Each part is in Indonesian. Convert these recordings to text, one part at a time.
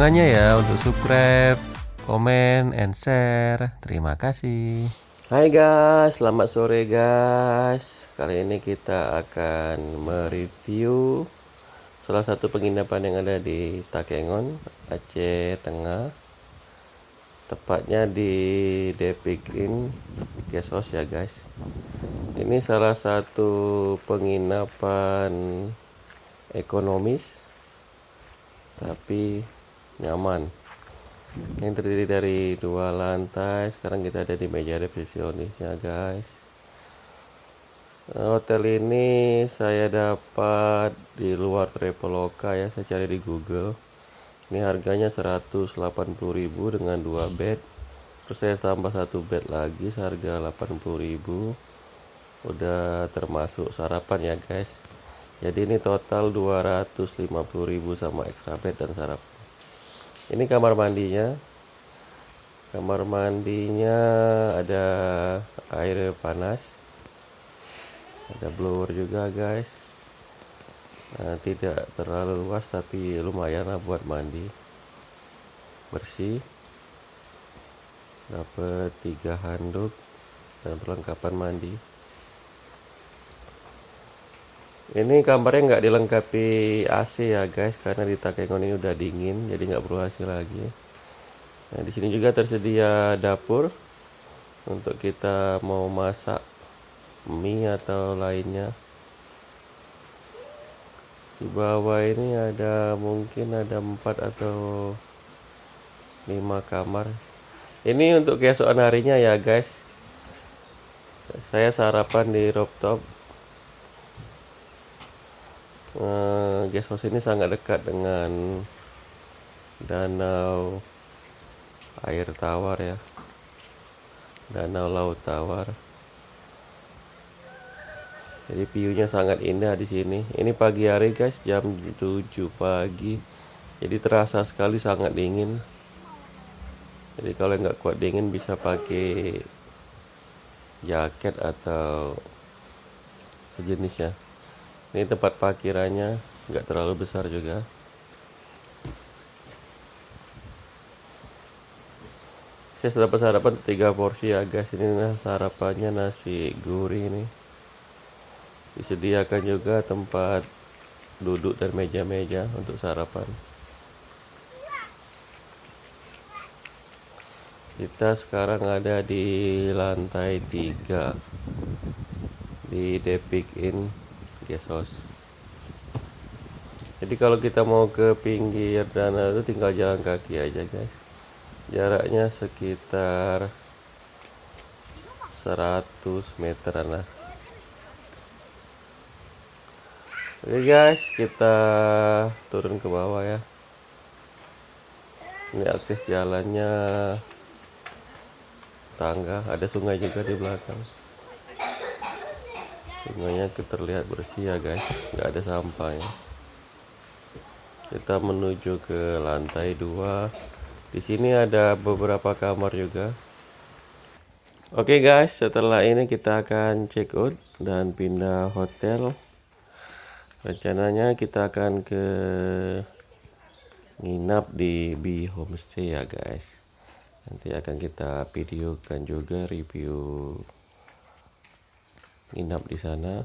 dukungannya ya untuk subscribe, komen, and share. Terima kasih. Hai guys, selamat sore guys. Kali ini kita akan mereview salah satu penginapan yang ada di Takengon, Aceh Tengah. Tepatnya di Depik Inn Guest House ya guys. Ini salah satu penginapan ekonomis tapi nyaman. Ini terdiri dari 2 lantai. Sekarang kita ada di meja resepsionisnya guys. Hotel ini saya dapat di luar Traveloka ya, saya cari di Google. Ini harganya 180.000 dengan 2 bed. Terus saya tambah 1 bed lagi seharga 80.000. Udah termasuk sarapan ya guys. Jadi ini total 250.000 sama extra bed dan sarapan. Ini kamar mandinya. Kamar mandinya ada air panas. Ada blower juga guys. Nah, tidak terlalu luas tapi lumayan lah buat mandi. Bersih. Dapat 3 handuk dan perlengkapan mandi. Ini kamarnya nggak dilengkapi AC ya guys, karena di Takengon ini udah dingin, jadi nggak perlu AC lagi. Nah, di sini juga tersedia dapur untuk kita mau masak mie atau lainnya. Di bawah ini mungkin ada 4 atau 5 kamar. Ini untuk keesokan harinya ya guys. Saya sarapan di rooftop. Guest house ini sangat dekat dengan danau air tawar ya. Danau laut tawar. Jadi view-nya sangat indah di sini. Ini pagi hari guys, jam 7 pagi. Jadi terasa sekali sangat dingin. Jadi kalau nggak kuat dingin bisa pakai jaket atau sejenisnya. Ini tempat parkirannya nggak terlalu besar juga. Saya dapat sarapan 3 porsi ya guys. Ini sarapannya nasi gurih ini. Disediakan juga tempat duduk dan meja-meja untuk sarapan. Kita sekarang ada di lantai 3 di Depik Inn Guest House. Jadi kalau kita mau ke pinggir danau itu tinggal jalan kaki aja guys. Jaraknya sekitar 100 meteran lah. Oke guys, kita turun ke bawah ya. Ini akses jalannya tangga, ada sungai juga di belakang. Sungainya terlihat bersih ya guys, nggak ada sampah ya. Kita menuju ke lantai 2. Di sini ada beberapa kamar juga. Oke guys, setelah ini kita akan check out dan pindah hotel. Rencananya kita akan nginap di B Homestay ya guys. Nanti akan kita videokan juga review nginap di sana.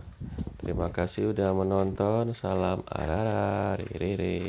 Terima kasih udah menonton. Salam arara, riri.